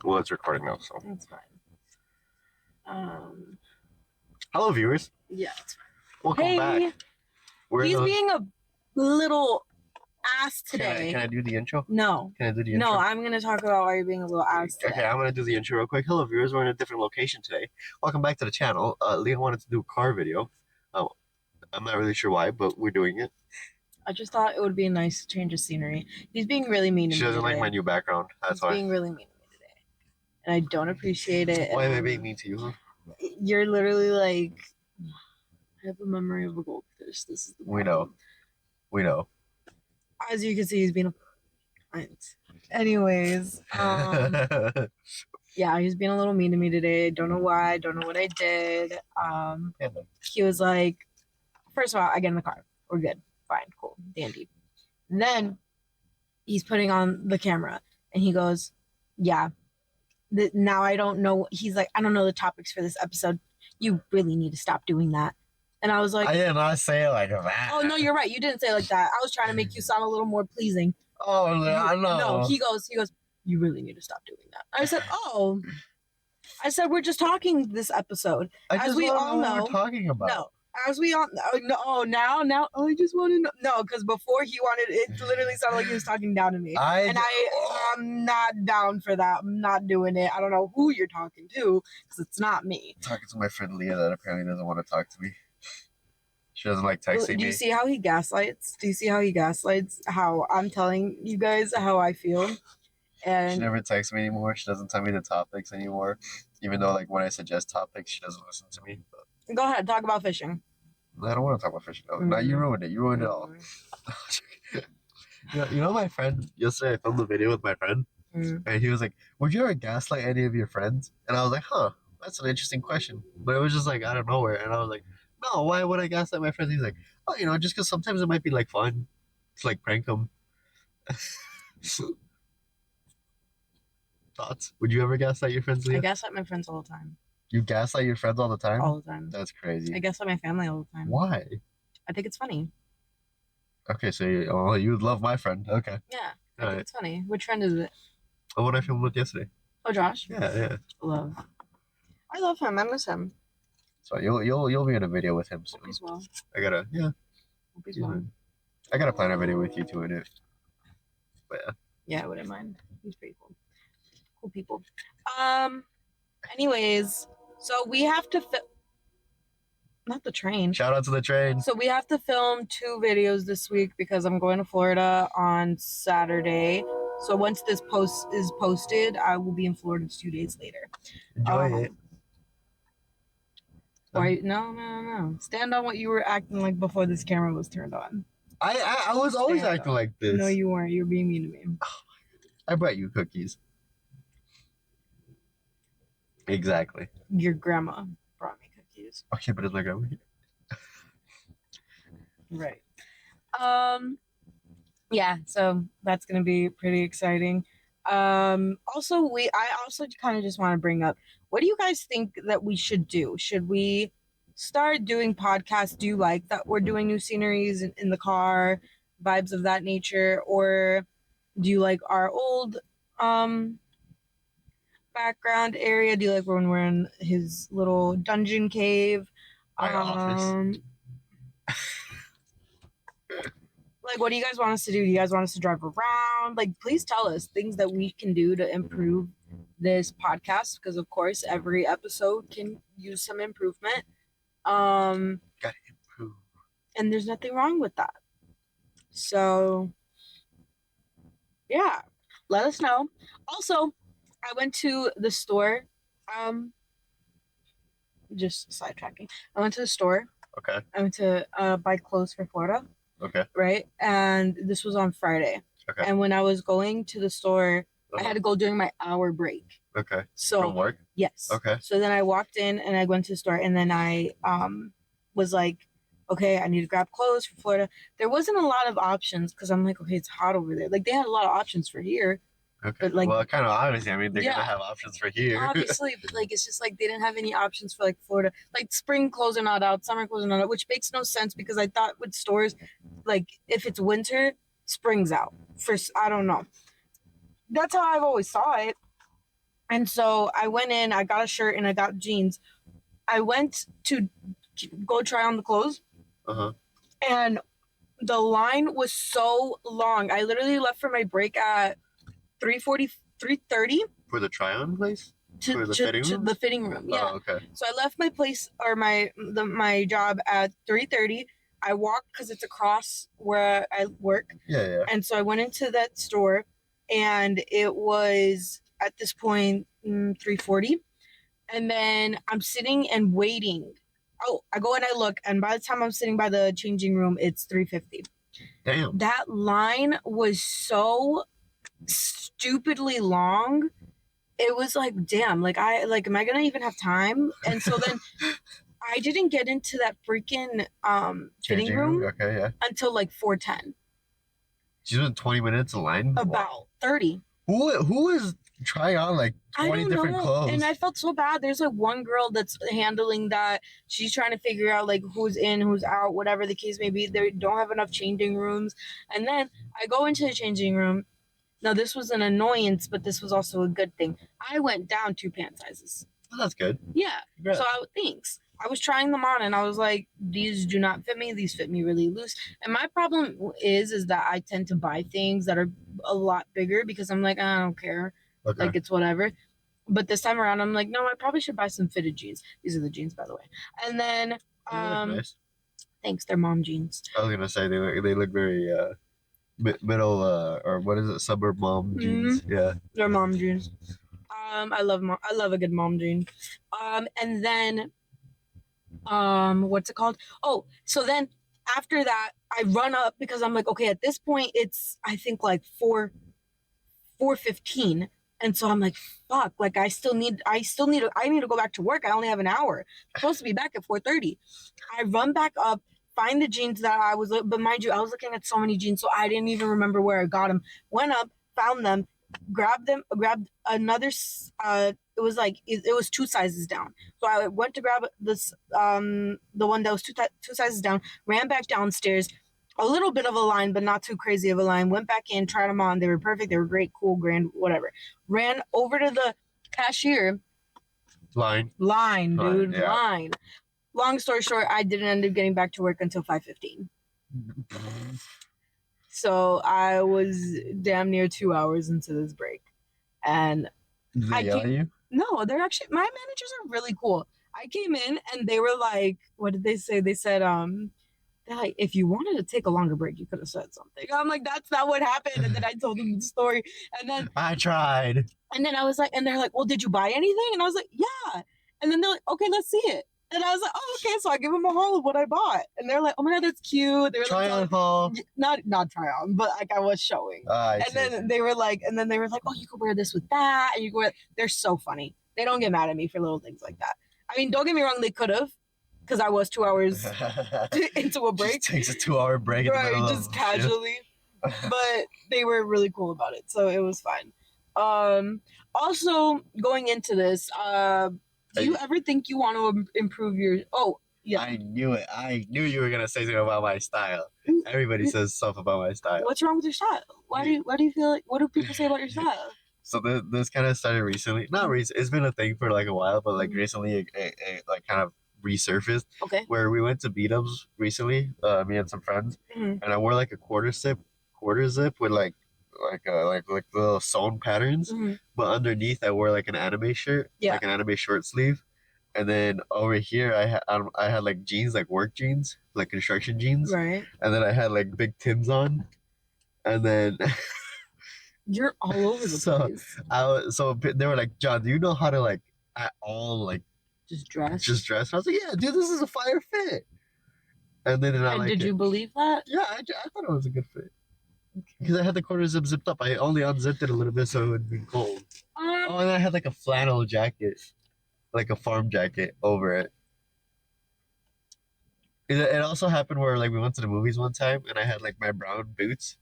Well, it's recording now, so. That's fine. Hello, viewers. Yeah, it's fine. Welcome back. He's being a little ass today. Can I do the intro? No. Can I do the intro? No, I'm going to talk about why you're being a little ass today. Okay, I'm going to do the intro real quick. Hello, viewers. We're in a different location today. Welcome back to the channel. Leah wanted to do a car video. I'm not really sure why, but we're doing it. I just thought it would be a nice change of scenery. He's being really mean to me. She doesn't like my new background. That's why. He's being really mean to me today. And I don't appreciate it. Why am I being mean to you, huh? You're literally like, I have a memory of a goldfish. This is the problem. We know. As you can see, he's being a cunt. Anyways, yeah, he's being a little mean to me today. Don't know why. Don't know what I did. He was like, first of all, I get in the car. We're good. Fine. Cool. Dandy. And then he's putting on the camera and he goes, yeah, now I don't know. He's like, I don't know the topics for this episode. You really need to stop doing that. And I was like, I did not say it like that. Oh, no, you're right. You didn't say it like that. I was trying to make you sound a little more pleasing. Oh, I know. No, he goes, you really need to stop doing that. I said, we're just talking this episode. As we all know what we're talking about. No, as we all know. Now, I just want to know. No, because before he wanted, it literally sounded like he was talking down to me. I'm not down for that. I'm not doing it. I don't know who you're talking to, because it's not me. I'm talking to my friend Leah that apparently doesn't want to talk to me. She doesn't like texting me. Do you see how he gaslights? How I'm telling you guys how I feel? And she never texts me anymore. She doesn't tell me the topics anymore. Even though, like, when I suggest topics, she doesn't listen to me. But go ahead, talk about fishing. I don't want to talk about fishing. No, no, you ruined it. You ruined it all. You know my friend, yesterday I filmed a video with my friend, and he was like, would you ever gaslight any of your friends? And I was like, huh, that's an interesting question. But it was just like out of nowhere. And I was like, no, why would I gaslight my friends? He's like, oh, just because sometimes it might be like fun to like prank them. Thoughts? Would you ever gaslight your friends, Leah? I gaslight my friends all the time. You gaslight your friends all the time? All the time. That's crazy. I gaslight my family all the time. Why? I think it's funny. Okay, so you would love my friend. Okay. Yeah, I think it's funny. Which friend is it? Oh, what I filmed with yesterday. Oh, Josh? Yeah. I love him. I miss him. So you'll be in a video with him soon. Hope he's well. Hope he's well. I gotta plan a video with you two in it. But yeah. Yeah, I wouldn't mind. He's pretty cool. Cool people. Anyways, so we have to not the train. Shout out to the train. So we have to film 2 videos this week because I'm going to Florida on Saturday. So once this post is posted, I will be in Florida 2 days later. Enjoy it. Why? No. Stand on what you were acting like before this camera was turned on. I was always acting like this. No, you weren't. You were being mean to me. I brought you cookies. Exactly. Your grandma brought me cookies. Okay, but it's my grandma. Right. Yeah, so that's gonna be pretty exciting. I also kind of just want to bring up, what do you guys think that we should do? Should we start doing podcasts? Do you like that we're doing new sceneries in the car, vibes of that nature, or do you like our old background area? Do you like when we're in his little dungeon cave? My office. Like, what do you guys want us to do? Do you guys want us to drive around? Like, please tell us things that we can do to improve this podcast, because of course every episode can use some improvement. Gotta improve. And there's nothing wrong with that. So yeah, let us know. Also, I went to the store. Just sidetracking. I went to the store. Okay. I went to buy clothes for Florida. Okay. Right? And this was on Friday. Okay. And when I was going to the store, I had to go during my hour break. Okay. So from work? Yes. Okay. So then I walked in and I went to the store, and then I was like, okay, I need to grab clothes for Florida. There wasn't a lot of options because I'm like, okay, it's hot over there. Like, they had a lot of options for here. Okay. But like, well, kind of obviously. I mean, they're gonna have options for here. Obviously, but like, it's just like they didn't have any options for like Florida. Like, spring clothes are not out, summer clothes are not out, which makes no sense because I thought with stores, like, if it's winter, spring's out. I don't know. That's how I've always saw it. And so I went in, I got a shirt and I got jeans. I went to go try on the clothes. Uh-huh. And the line was so long. I literally left for my break at 3:40, 3:30 For the try-on place? For the to fitting room? the fitting room. Yeah. Oh, okay. So I left my place or my job at 3:30. I walked because it's across where I work. Yeah. And so I went into that store, and it was at this point 3:40. And then I'm sitting and waiting. Oh, I go and I look, and by the time I'm sitting by the changing room, it's 3:50. Damn. That line was so stupidly long. It was like, damn, like am I gonna even have time? And so then I didn't get into that freaking fitting room Okay, yeah. until like 4:10. She's been 20 minutes in line? About 30. Who is trying on like 20 different clothes? And I felt so bad. There's like one girl that's handling that. She's trying to figure out like who's in, who's out, whatever the case may be. They don't have enough changing rooms. And then I go into the changing room. Now this was an annoyance, but this was also a good thing. I went down 2 pant sizes. Oh, that's good. Yeah. Congrats. So thanks. I was trying them on and I was like, these do not fit me. These fit me really loose. And my problem is that I tend to buy things that are a lot bigger because I'm like, I don't care. Okay. Like it's whatever. But this time around, I'm like, no, I probably should buy some fitted jeans. These are the jeans, by the way. And then, nice. Thanks, they're mom jeans. I was gonna say they look very middle or what is it, suburb mom jeans? Yeah, they're mom jeans. I love a good mom jean. And then, what's it called? Oh, so then after that, I run up because I'm like, okay, at this point, it's I think like 4:15. And so I'm like, fuck, like I need to go back to work. I only have an hour. I'm supposed to be back at 4:30. I run back up, find the jeans that but mind you, I was looking at so many jeans, so I didn't even remember where I got them. Went up, found them, grabbed another, it was like, it was 2 sizes down. So I went to grab this, the one that was two sizes down, ran back downstairs, a little bit of a line, but not too crazy of a line. Went back in, tried them on. They were perfect. They were great, cool, grand, whatever. Ran over to the cashier. Line, dude, yeah. line. Long story short, I didn't end up getting back to work until 5:15. So I was damn near 2 hours into this break, and Did they yell at you? No, they're actually my managers are really cool. I came in and they were like, "What did they say?" They said, they're like, if you wanted to take a longer break, you could have said something. I'm like, that's not what happened. And then I told them the story. And then I tried. And then I was like, and they're like, well, did you buy anything? And I was like, yeah. And then they're like, okay, let's see it. And I was like, oh, okay. So I give them a haul of what I bought. And they're like, oh my God, that's cute. They were try like, on haul. Not try on, but like I was showing. They were like, oh, you could wear this with that. And you could wear, they're so funny. They don't get mad at me for little things like that. I mean, don't get me wrong, they could have, because I was 2 hours into a break. Just takes a 2-hour break. Right, just casually. But they were really cool about it. So it was fine. Also, going into this, do you ever think you want to improve your? Oh, yeah. I knew it. I knew you were gonna say something about my style. Everybody says stuff about my style. What's wrong with your style? Why do you feel like? What do people say about your style? So this kind of started recently. Not recent. It's been a thing for like a while, but like recently, it like kind of resurfaced. Okay. Where we went to beat-ups recently, me and some friends, and I wore like a quarter zip with like little sewn patterns, but underneath I wore like an anime shirt, like an anime short sleeve, and then over here I had like jeans, like work jeans, like construction jeans, right, and then I had like big Tims on, and then you're all over the place. So they were like, John, do you know how to like at all like just dress? And I was like, yeah, dude, this is a fire fit. And then did you believe that? Yeah, I thought it was a good fit. Because I had the corner zipped up. I only unzipped it a little bit so it would be cold. And I had like a flannel jacket, like a farm jacket over it. It also happened where like we went to the movies one time and I had like my brown boots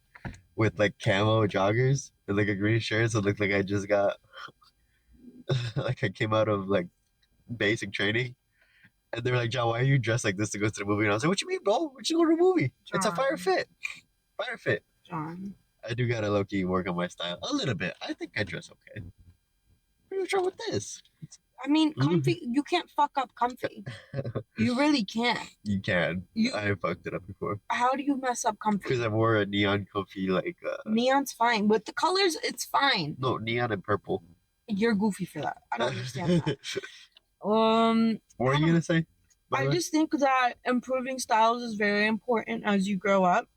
with like camo joggers and like a green shirt, so it looked like I just got like I came out of like basic training. And they were like, John, why are you dressed like this to go to the movie? And I was like, what you mean, bro? We should go to the movie. John. It's a fire fit. Fire fit. John. I do gotta low-key work on my style a little bit. I think I dress okay. what's wrong with this? I mean, comfy. You can't fuck up comfy. You really can't. You can. I fucked it up before. How do you mess up comfy? Because I wore a neon comfy like. Neon's fine, but the colors, it's fine. No, neon and purple. You're goofy for that. I don't understand that. What are you gonna say? I just think that improving styles is very important as you grow up.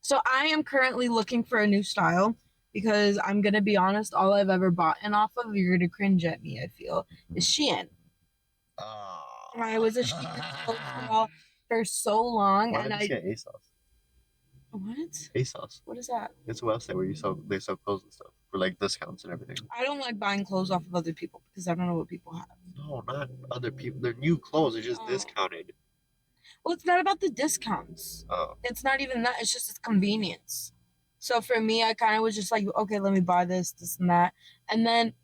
So I am currently looking for a new style because I'm gonna be honest, all I've ever bought and off of, you're gonna cringe at me, I feel, is Shein. I was a Shein girl for so long. Why did you get ASOS? What? ASOS. What is that? It's a website where they sell clothes and stuff for like discounts and everything. I don't like buying clothes off of other people because I don't know what people have. No, not other people. They're new clothes. They're just discounted. Well, it's not about the discounts. Oh. It's not even that. It's just it's convenience. So for me, I kind of was just like, okay, let me buy this, and that. And then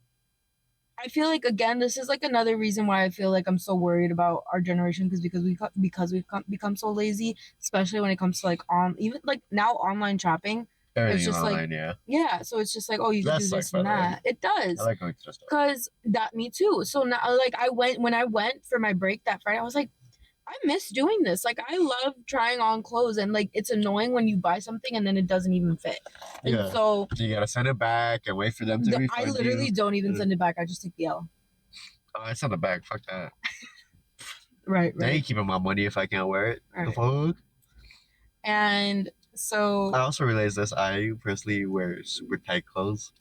I feel like, again, this is like another reason why I feel like I'm so worried about our generation because we've become so lazy, especially when it comes to like even like now online shopping. It's just online, like yeah. So it's just like, oh, you can do this and that. It does. I like going to stuff. Because that me too. So now like when I went for my break that Friday, I was like, I miss doing this. Like I love trying on clothes, and like it's annoying when you buy something and then it doesn't even fit. And so you gotta send it back and wait for them to refund I literally don't even send it back. I just take the L. Oh, I send it back. Fuck that. Right. I ain't keeping my money if I can't wear it. Right. The fuck. And so I also realized this. I personally wear super tight clothes.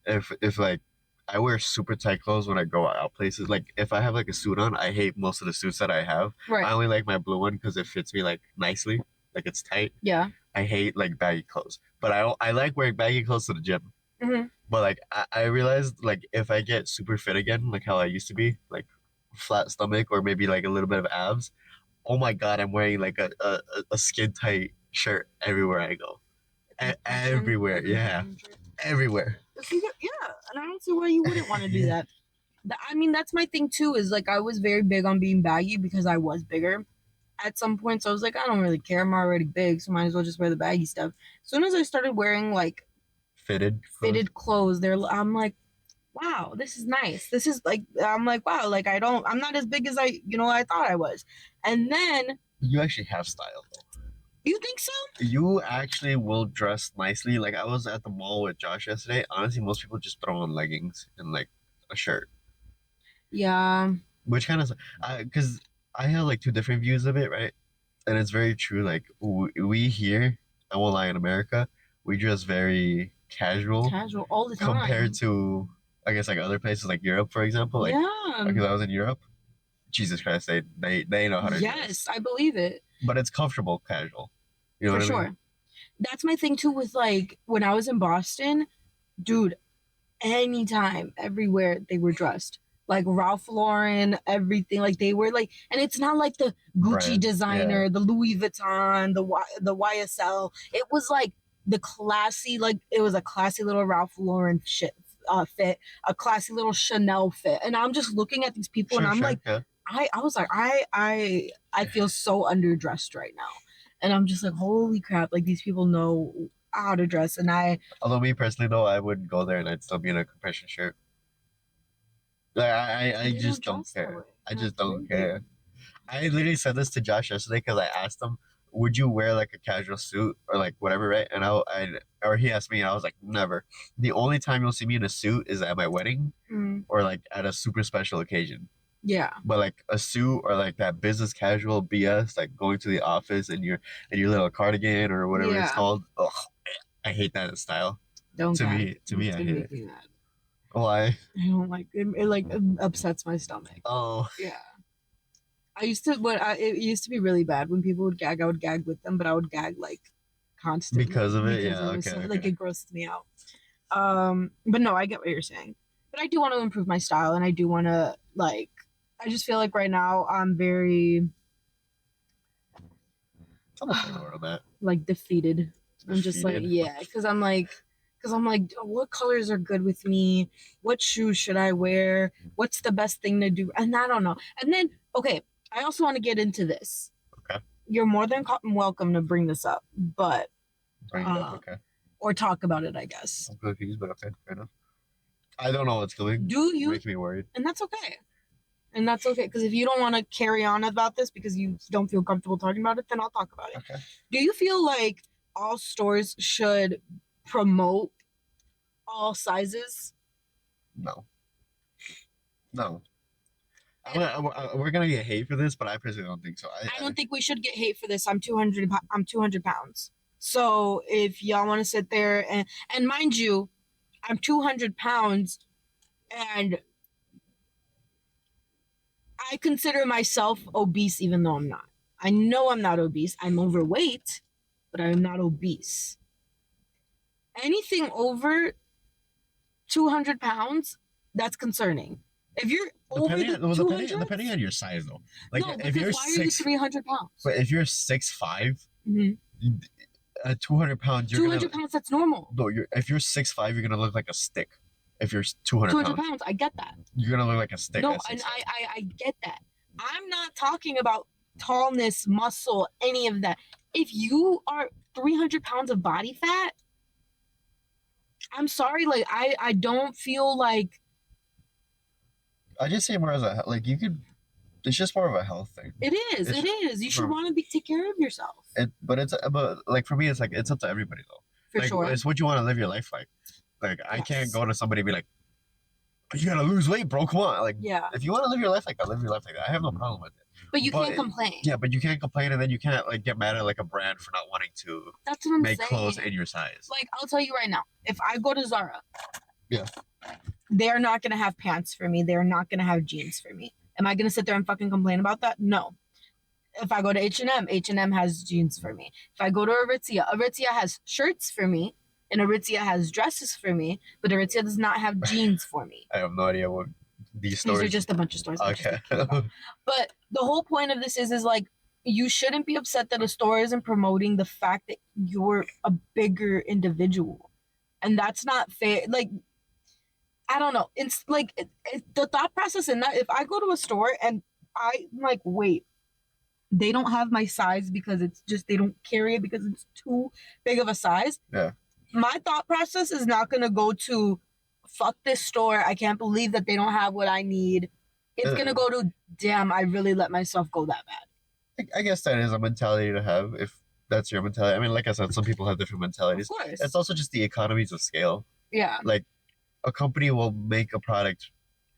If like I wear super tight clothes when I go out places. Like if I have like a suit on, I hate most of the suits that I have. Right. I only like my blue one because it fits me like nicely, like it's tight. Yeah. I hate like baggy clothes, but I like wearing baggy clothes to the gym. Mm-hmm. But like I realized like if I get super fit again, like how I used to be, like flat stomach or maybe like a little bit of abs. Oh my god, I'm wearing like a skin tight shirt everywhere I go. Everywhere, yeah, everywhere. Yeah, and I don't see why you wouldn't want to do that. I mean, that's my thing too. Is like I was very big on being baggy because I was bigger. At some points, I was like, I don't really care. I'm already big, so might as well just wear the baggy stuff. As soon as I started wearing like fitted clothes, I'm like, wow, this is nice. This is like, I'm like, wow, like I'm not as big as I thought I was. And then you actually have style though. You think so? You actually will dress nicely. Like I was at the mall with Josh yesterday. Honestly, most people just throw on leggings and like a shirt. Yeah. Which kind of, because I have like two different views of it, right? And it's very true. Like we here, I won't lie, in America, we dress very casual. Casual all the time. Compared to, I guess, like other places like Europe, for example. Like, yeah. Because I was in Europe. Jesus Christ, they know how to dress. Yes, I believe it. But it's comfortable casual. You know For what sure. I mean? That's my thing too with like when I was in Boston, dude, anytime, everywhere they were dressed. Like Ralph Lauren, everything. Like they were like, and it's not like the Gucci designer, the Louis Vuitton, the YSL. It was like the classy, like it was a classy little Ralph Lauren shit fit, a classy little Chanel fit. And I'm just looking at these people and I'm like, yeah. I was like, I feel so underdressed right now. And I'm just like, holy crap, like these people know how to dress. And although me personally though, I wouldn't go there and I'd still be in a compression shirt. Like I just don't care. I just don't care. I literally said this to Josh yesterday because I asked him, "Would you wear like a casual suit or like whatever, right?" And or he asked me, and I was like, "Never." The only time you'll see me in a suit is at my wedding or like at a super special occasion. Yeah. But like a suit or like that business casual BS, like going to the office and your little cardigan or whatever it's called. Ugh, I hate that style. To me, I hate it. Why? I don't like it. It like upsets my stomach. Oh. Yeah. I used to, it used to be really bad when people would gag. I would gag with them, but I would gag like constantly because of it. Yeah, it was like it grossed me out. But no, I get what you're saying. But I do want to improve my style, and I do want to like. I just feel like right now I'm very. Like defeated. I'm just like because I'm like. What colors are good with me? What shoes should I wear? What's the best thing to do? And I don't know. And then, okay, I also want to get into this. Okay. You're more than welcome to bring this up, but bring it up, okay. Or talk about it, I guess. I'm confused, but okay, fair enough. I don't know what's coming. Do you? Makes me worried. And that's okay. And that's okay. Because if you don't want to carry on about this because you don't feel comfortable talking about it, then I'll talk about it. Okay. Do you feel like all stores should promote all sizes? No. No. We're gonna get hate for this, but I personally don't think so. I don't think we should get hate for this. I'm 200. I'm 200 pounds. So if y'all want to sit there and mind you, I'm 200 pounds, and I consider myself obese, even though I'm not. I know I'm not obese. I'm overweight, but I'm not obese. Anything over 200 pounds, that's concerning. If you're depending on your size though. Like no, if you're why are you 300 pounds? But if you're 6'5", at 200 pounds, 200 pounds, that's normal. No, if you're 6'5", you're gonna look like a stick. If you're 200 pounds, I get that. You're gonna look like a stick. No, and I get that. I'm not talking about tallness, muscle, any of that. If you are 300 pounds of body fat, I'm sorry, like I don't feel like. I just say more as a like you could. It's just more of a health thing. It is. It is. You should want to take care of yourself. But like for me, it's like it's up to everybody though. For like, sure. It's what you want to live your life like. Like I can't go to somebody and be like, you gotta lose weight, bro. Come on. Like if you want to live your life like that, live your life like that. I have no problem with it. But you can't complain. Yeah, but you can't complain, and then you can't like get mad at like a brand for not wanting to. That's what I'm make saying. Clothes in your size. Like I'll tell you right now, if I go to Zara, yeah, they're not gonna have pants for me. They're not gonna have jeans for me. Am I gonna sit there and fucking complain about that? No. If I go to H&M, H&M has jeans for me. If I go to Aritzia has shirts for me, and Aritzia has dresses for me, but Aritzia does not have jeans for me. I have no idea what these stores. These are just a bunch of stores. Okay. But the whole point of this is like you shouldn't be upset that a store isn't promoting the fact that you're a bigger individual, and that's not fair. Like I don't know. It's like the thought process in that if I go to a store and I'm like, wait, they don't have my size because it's just they don't carry it because it's too big of a size. Yeah. My thought process is not gonna go to fuck this store. I can't believe that they don't have what I need. It's gonna go to damn, I really let myself go that bad. I guess that is a mentality to have if that's your mentality. I mean, like I said, some people have different mentalities. Of course. It's also just the economies of scale. Yeah. Like a company will make a product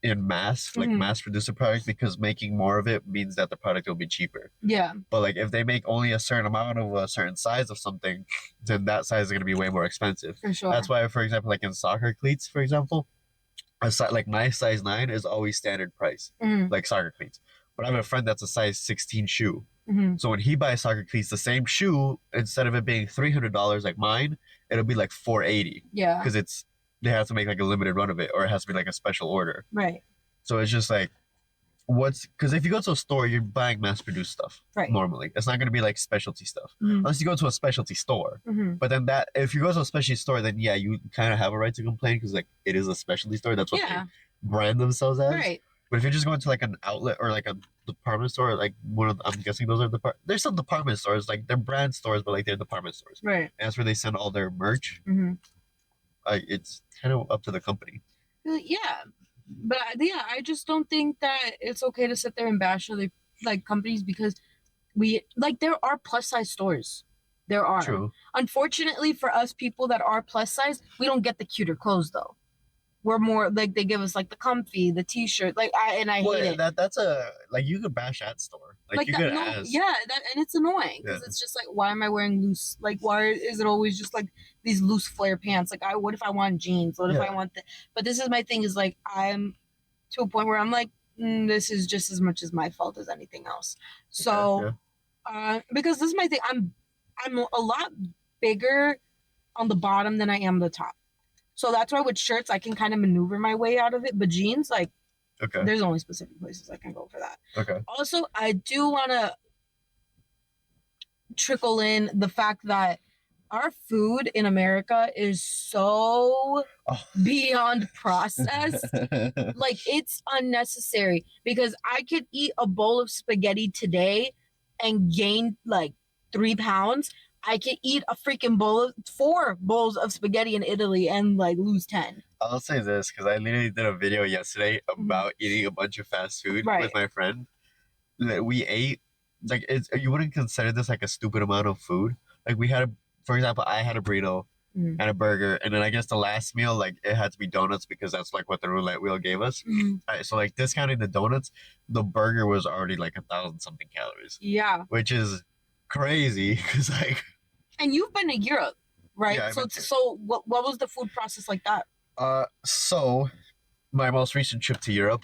in mass, like mass produce a product because making more of it means that the product will be cheaper. Yeah. But like if they make only a certain amount of a certain size of something, then that size is going to be way more expensive. For sure. That's why, for example, like in soccer cleats, for example, like my size 9 is always standard price, like soccer cleats. But I have a friend that's a size 16 shoe. So when he buys soccer cleats, the same shoe, instead of it being $300 like mine, it'll be like $480. Yeah. Because they have to make like a limited run of it, or it has to be like a special order. Right. So it's just like, because if you go to a store, you're buying mass-produced stuff. Right. Normally, it's not going to be like specialty stuff, unless you go to a specialty store. But then if you go to a specialty store, then yeah, you kind of have a right to complain because like it is a specialty store. That's what they brand themselves as. Right. But if you're just going to like an outlet or like a department store, like I'm guessing those are there's some department stores, like they're brand stores, but like they're department stores. Right. And that's where they send all their merch. It's kind of up to the company. Yeah. But yeah, I just don't think that it's okay to sit there and bash other like companies because there are plus size stores. There are. True. Unfortunately for us people that are plus size, we don't get the cuter clothes though. We're more like they give us like the comfy, the t-shirt, like I hate it. That's like you could bash that store. Like you that, could and it's annoying because it's just like why am I wearing loose? Like why is it always just like these loose flare pants? Like what if I want jeans? What if I want But this is my thing is like I'm to a point where I'm like this is just as much as my fault as anything else. So because this is my thing, I'm a lot bigger on the bottom than I am the top. So that's why with shirts I can kind of maneuver my way out of it. But jeans, like, there's only specific places I can go for that. Okay. Also, I do want to trickle in the fact that our food in America is so beyond processed. Like, it's unnecessary because I could eat a bowl of spaghetti today and gain like 3 pounds. I can eat a freaking bowl of 4 bowls of spaghetti in Italy and like lose 10. I'll say this because I literally did a video yesterday about eating a bunch of fast food Right. with my friend. That we ate like you wouldn't consider this like a stupid amount of food. Like we had a, for example, I had a burrito Mm. and a burger, and then I guess the last meal like it had to be donuts because that's like what the roulette wheel gave us. Mhm. Alright, so like discounting the donuts, the burger was already like 1,000 something calories, Yeah. which is crazy because like And you've been to Europe, right? yeah, So what was the food process like that? So my most recent trip to Europe,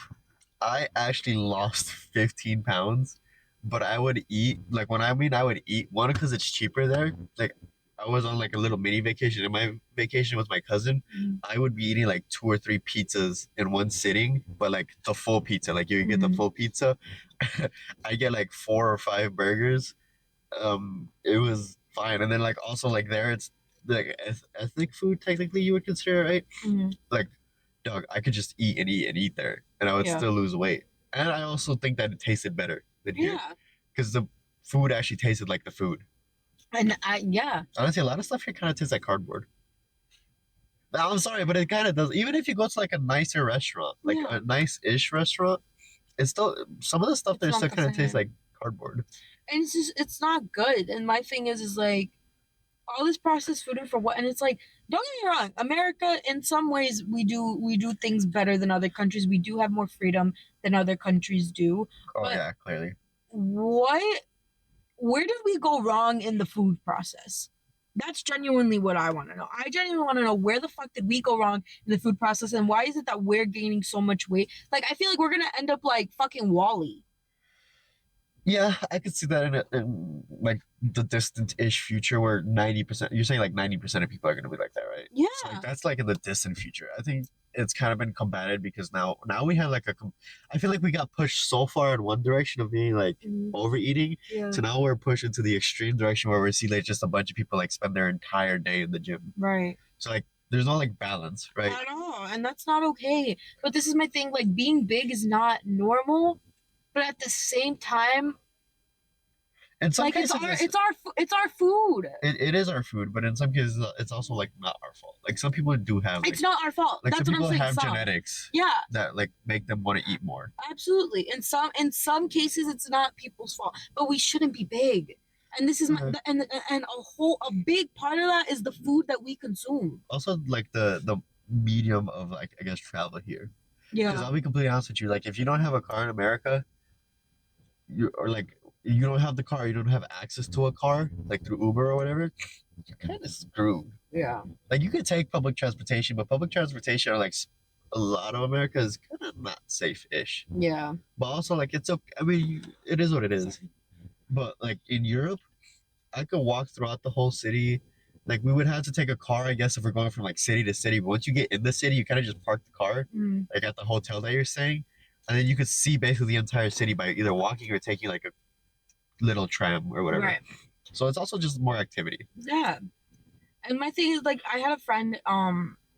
I actually lost 15 pounds, but I would eat like when I mean I would eat one because it's cheaper there. Like I was on like a little mini vacation, and my vacation with my cousin. I would be eating like 2 or 3 pizzas in one sitting, but like the full pizza. Like you get the full pizza. I get like 4 or 5 burgers. It was fine, and then like also like there it's like ethnic food technically you would consider, right? Like dog, I could just eat and eat and eat there, and I would Yeah. still lose weight. And I also think that it tasted better than here Yeah. because the food actually tasted like the food. And yeah. Honestly, a lot of stuff here kind of tastes like cardboard. I'm sorry, but it kind of does. Even if you go to like a nicer restaurant, like Yeah. a nice-ish restaurant, it's still some of the stuff It's there not still the kind of tastes same. like cardboard. And it's just it's not good. And my thing is like all this processed food and for what? And it's like, don't get me wrong, America in some ways we do things better than other countries. We do have more freedom than other countries do. Oh But yeah, clearly. what where did we go wrong in the food process? That's genuinely what I want to know. I genuinely want to know where the fuck did we go wrong in the food process, and why is it that we're gaining so much weight? Like I feel like we're gonna end up like fucking Wally. Yeah, I could see that in like the distant-ish future where 90%, you're saying like 90% of people are going to be like that, right? Yeah. So like that's like in the distant future. I think it's kind of been combated because now we have like I feel like we got pushed so far in one direction of being like overeating. Yeah. So now we're pushed into the extreme direction where we see like just a bunch of people like spend their entire day in the gym. Right. So like there's no like balance, right? At all, and that's not okay. But this is my thing: like being big is not normal, but at the same time, In some like cases, it's our food. it is our food, but in some cases, it's also like not our fault. Like some people do have like It's not our fault. like That's some what I'm people saying. have Some. genetics Yeah, that like make them want to eat more. absolutely. In some cases, it's not people's fault, but we shouldn't be big. And this is my Mhm. and a big part of that is the food that we consume. Also, like the medium of like I guess travel here. Because Yeah. I'll be completely honest with you, like if you don't have a car in America, you or like you don't have the car, you don't have access to a car, like through Uber or whatever, you're kind of screwed. Yeah. Like you could take public transportation, but public transportation, are like a lot of America is kind of not safe-ish. Yeah. But also, like it's okay. I mean, it is what it is. But like in Europe, I could walk throughout the whole city. Like we would have to take a car, I guess, if we're going from like city to city. But once you get in the city, you kind of just park the car, like at the hotel that you're staying, and then you could see basically the entire city by either walking or taking like a little tram or whatever. Right. So it's also just more activity. Yeah. And my thing is like I had a friend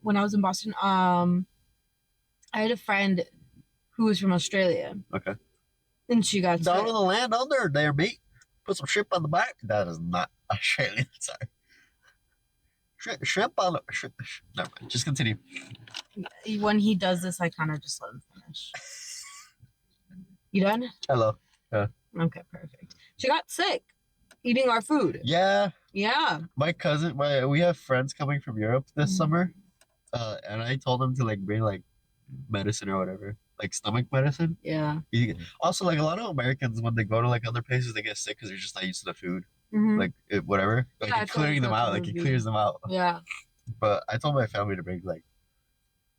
when I was in Boston I had a friend who was from Australia. Okay. And she got Down sick. on the land under there, mate. Put some shrimp on the back. That is not Australian. Sorry. Shrimp on the. Never mind. Just continue. When he does this, I kind of just let him finish. You done? Hello. Yeah. Okay, perfect. She got sick eating our food. Yeah. Yeah. My cousin, we have friends coming from Europe this summer, and I told them to like bring like medicine or whatever, like stomach medicine. Yeah. Also, like a lot of Americans when they go to like other places, they get sick because they're just not used to the food. Like whatever, like Yeah, clearing them out, like it clears them out. Yeah. But I told my family to bring like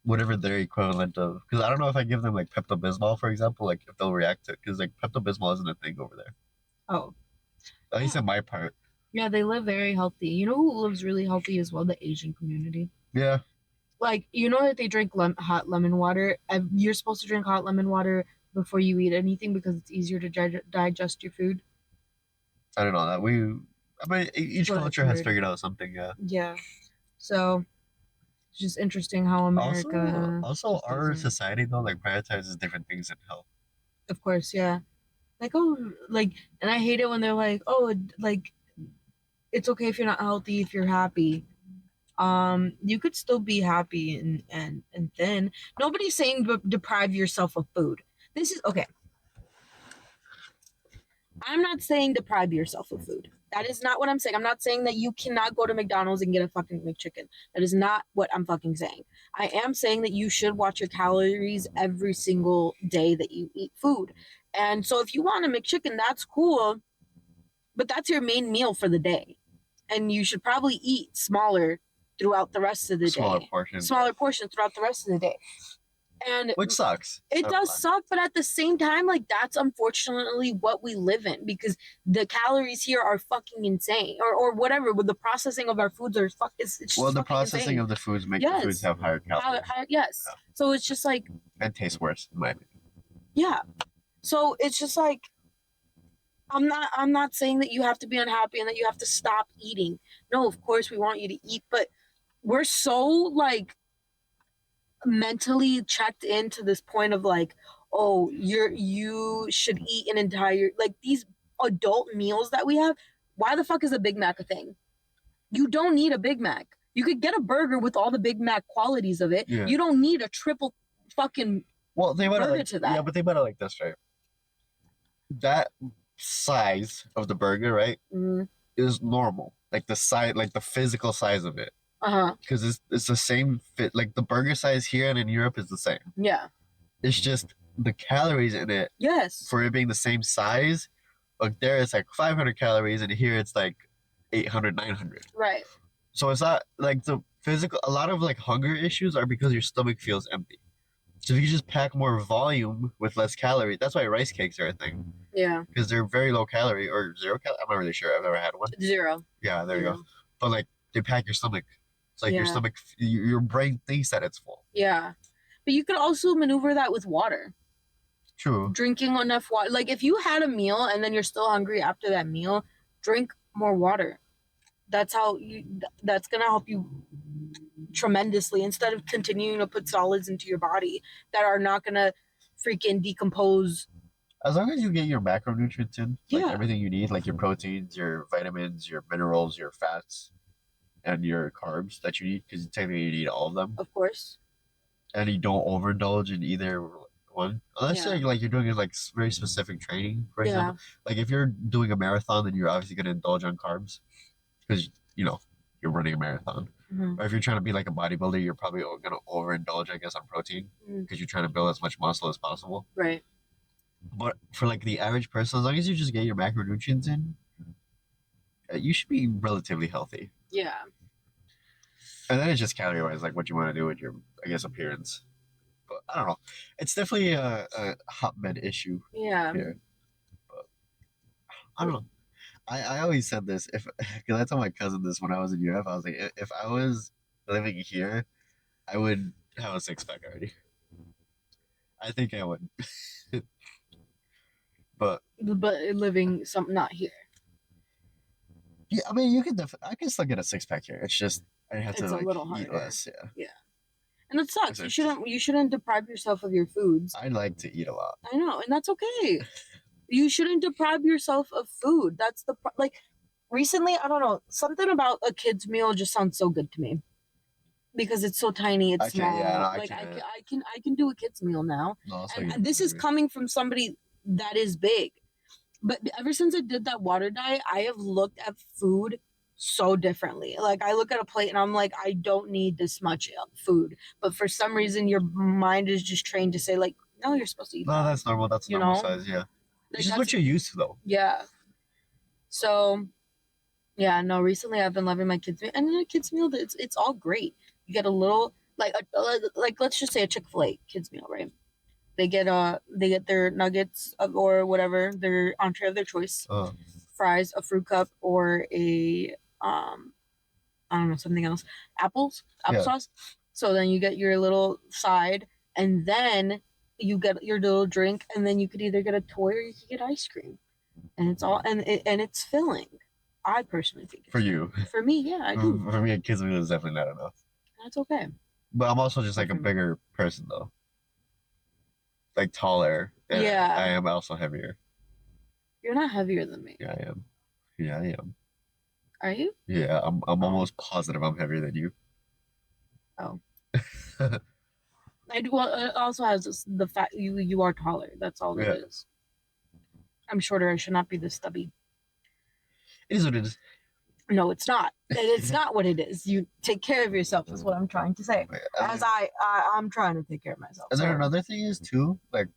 whatever their equivalent of, because I don't know if I give them like Pepto Bismol, for example, like if they'll react to it, because like Pepto Bismol isn't a thing over there. Oh. At least in my part. Yeah, they live very healthy. You know who lives really healthy as well? The Asian community. Yeah. Like, you know that they drink hot lemon water? You're supposed to drink hot lemon water before you eat anything because it's easier to digest your food. I don't know that I mean, each culture has figured out something. Yeah. Yeah. So it's just interesting how America. Also, our society though like prioritizes different things in health. Of course, yeah. Like, oh, like, and I hate it when they're like, oh, like It's okay if you're not healthy, if you're happy. You could still be happy and thin. Nobody's saying deprive yourself of food. This is okay. I'm not saying deprive yourself of food. That is not what I'm saying. I'm not saying that you cannot go to McDonald's and get a fucking McChicken. That is not what I'm fucking saying. I am saying that you should watch your calories every single day that you eat food. And so if you want a McChicken, that's cool, but that's your main meal for the day. And you should probably eat smaller throughout the rest of the Smaller day. portions. Smaller portions throughout the rest of the day. And which sucks. it does suck, but at the same time, like that's unfortunately what we live in because the calories here are fucking insane, or whatever. With the processing of our foods are it's well, the fucking processing insane. of the foods make the foods have higher calories. Yes. Yeah. So it's just like and taste worse, in my opinion. Yeah. So it's just like I'm not saying that you have to be unhappy and that you have to stop eating. No, of course we want you to eat, but we're so like mentally checked into this point of like, oh, you should eat an entire like these adult meals that we have. Why the fuck is a Big Mac a thing? You don't need a Big Mac. You could get a burger with all the Big Mac qualities of it. Yeah. You don't need a triple fucking they might like to that. Yeah, but they might have like this, right? That size of the burger, right, is normal. Like the size, like the physical size of it. Because it's the same fit. Like the burger size here and in Europe is the same. Yeah. It's just the calories in it. Yes. For it being the same size, like there it's like 500 calories, and here it's like 800, 900. Right. So it's not like the physical. A lot of like hunger issues are because your stomach feels empty. So if you just pack more volume with less calories, that's why rice cakes are a thing. Yeah. Because they're very low calorie or zero calorie. I'm not really sure. I've never had one. Zero. Yeah, there you go. But like they pack your stomach. It's like your stomach, your brain thinks that it's full. Yeah. But you could also maneuver that with water. True. Drinking enough water. Like if you had a meal and then you're still hungry after that meal, drink more water. That's how that's gonna help you tremendously instead of continuing to put solids into your body that are not gonna freaking decompose. As long as you get your macronutrients in, like everything you need, like your proteins, your vitamins, your minerals, your fats, and your carbs that you need, because technically you need all of them. Of course. And you don't overindulge in either one, unless you're doing like very specific training. For example, like if you're doing a marathon, then you're obviously going to indulge on carbs because you're running a marathon. Or if you're trying to be like a bodybuilder, you're probably going to overindulge, I guess, on protein because you're trying to build as much muscle as possible. Right. But for like the average person, as long as you just get your macronutrients in, you should be relatively healthy. Yeah. And then it's just calorie wise, like what you want to do with your, I guess, appearance. But I don't know. It's definitely a hotbed issue. Yeah. Here. But I don't know. I always said this because I told my cousin this when I was in Europe. I was like, if I was living here, I would have a 6-pack already. I think I would. but living not here. Yeah, I mean, you could. I can still get a 6-pack here. It's just I have to like eat less. Yeah. Yeah. And it sucks. You shouldn't deprive yourself of your foods. I like to eat a lot. I know, and that's okay. You shouldn't deprive yourself of food. That's like recently, I don't know, something about a kid's meal just sounds so good to me. Because it's so tiny, it's small. I can do a kid's meal now. No, and this is coming from somebody that is big. But ever since I did that water diet, I have looked at food so differently. Like I look at a plate and I'm like, I don't need this much food. But for some reason, your mind is just trained to say like, no, you're supposed to eat. No, that's normal. That's normal size. Yeah. This is what you're used to, though. Yeah. So, yeah, no. Recently, I've been loving my kids' meal, and in a kids' meal, it's all great. You get a little like let's just say a Chick-fil-A kids' meal, right? They get their nuggets or whatever, their entree of their choice, fries, a fruit cup, or a I don't know, something else, applesauce. So then you get your little side, and then you get your little drink, and then you could either get a toy or you could get ice cream, and it's all and it's filling. I personally think for you. For me, yeah, I do. For me, a kid's meal is definitely not enough. That's okay. But I'm also just like a bigger person though. Like taller. Yeah. I am also heavier. You're not heavier than me. Yeah, I am. Yeah, I am. Are you? Yeah, I'm almost positive I'm heavier than you. Oh. I do. Well, it also has the fact you are taller. That's all it Yeah, is. I'm shorter. I should not be this stubby. it is what it is. No, it's not. It's not what it is. You take care of yourself. Is what I'm trying to say. As I'm trying to take care of myself. And then So. another thing is too, like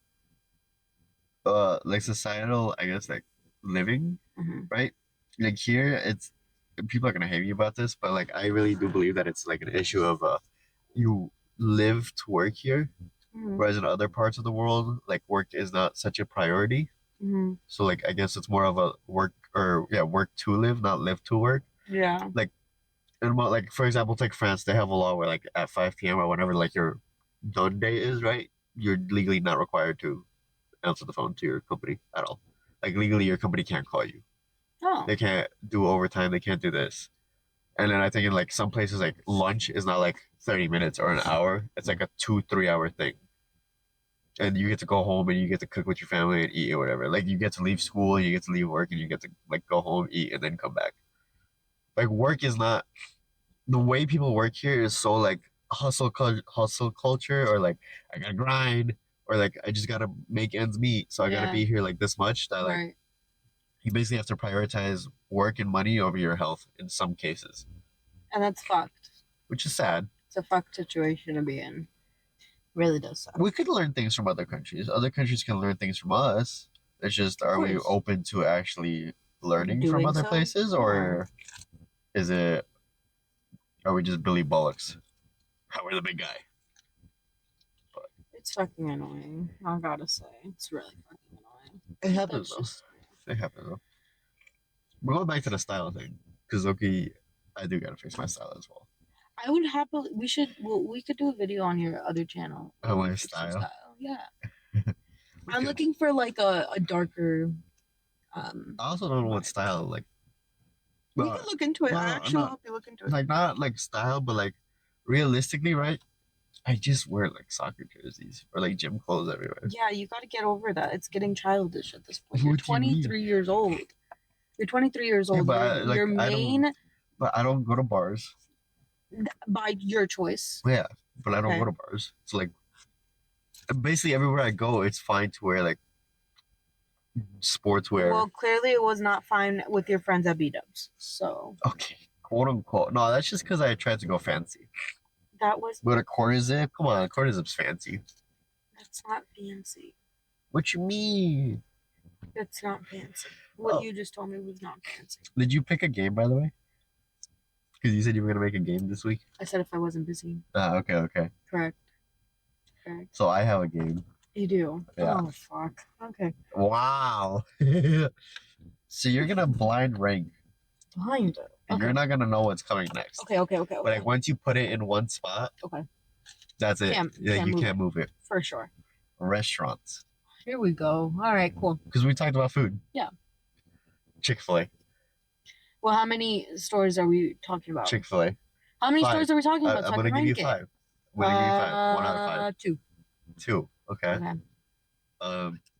societal, I guess, like living, right? Like here, it's people are gonna hate me about this, but like I really do believe that it's like an issue of you live to work here, whereas in other parts of the world, like work is not such a priority. So like I guess it's more of a work or yeah, work to live, not live to work. Yeah. Like and like for example, take France, they have a law where like at 5 p.m. or whenever like your done day is, right? You're legally not required to answer the phone to your company at all. Like legally, your company can't call you. Oh. They can't do overtime. They can't do this. And then I think in like some places, like lunch is not like 30 minutes or an hour. It's like a 2, 3 hour thing. And you get to go home and you get to cook with your family and eat or whatever. Like you get to leave school, you get to leave work, and you get to like go home, eat, and then come back. Like work is not the way people work here is so like hustle culture or like I gotta grind or like I just gotta make ends meet, so I gotta be here like this much that like you basically have to prioritize work and money over your health in some cases, and that's fucked. which is sad. It's a fucked situation to be in. Really does suck. We could learn things from other countries. Other countries can learn things from us. It's just, are we open to actually learning from other places, or is it, are we just Billy Bollocks? How we're the big guy. But it's fucking annoying. I gotta say, it's really fucking annoying. It happens though. It happens though. We're going back to the style thing because okay, I do gotta fix my style as well. I would happily. We should. Well, we could do a video on your other channel. Oh, my style. Yeah. I'm looking for like a darker. I also don't know what style like. We can look into it. I actually will help you look into it. Like not like style, but like realistically, right? I just wear like soccer jerseys or like gym clothes everywhere. Yeah, you got to get over that. It's getting childish at this point. You're 23 years old. You're 23 years old. Yeah, but your main. But I don't go to bars. By your choice. Yeah, but I don't go to bars. It's like basically everywhere I go, it's fine to wear like sportswear. Well, clearly it was not fine with your friends at B-Dubs. So. Okay, quote unquote. No, that's just because I tried to go fancy. That was. But a corner zip? Come on, a corner zip's fancy. That's not fancy. What you mean? It's not fancy. What you just told me was not fancy. Did you pick a game, by the way? Because you said you were going to make a game this week? I said if I wasn't busy. Okay. Correct. So I have a game. You do? Yeah. Oh, fuck. Okay. Wow. So you're going to blind rank. Blind? And you're not going to know what's coming next. Okay. But like once you put it in one spot, that's it. You can't move it. For sure. Restaurants. Here we go. All right, cool. Because we talked about food. Yeah. Chick-fil-A. Well, how many stores are we talking about? Chick-fil-A. How many stores are we talking about? I'm going to give you 5. I'm going to give you 5. 1 out of 5. 2. 2. Okay.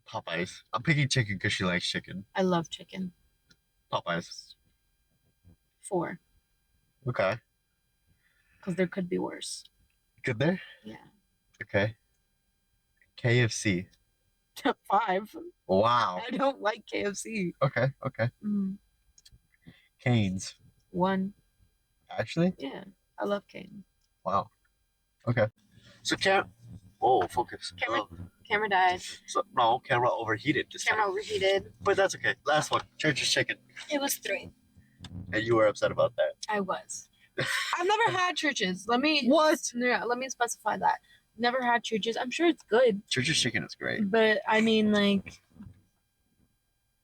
Popeyes. I'm picking chicken because she likes chicken. I love chicken. Popeyes. 4. Okay. Because there could be worse. Could there? Yeah. Okay. KFC. 5. Wow. I don't like KFC. Okay. Cane's. 1. Actually? Yeah. I love Cane's. Wow. Okay. So focus. Camera died. So no, camera overheated. Overheated. But that's okay. Last one. Church's chicken. It was 3. And you were upset about that. I was. I've never had Church's. Let me specify that. Never had Church's. I'm sure it's good. Church's chicken is great. But I mean, like,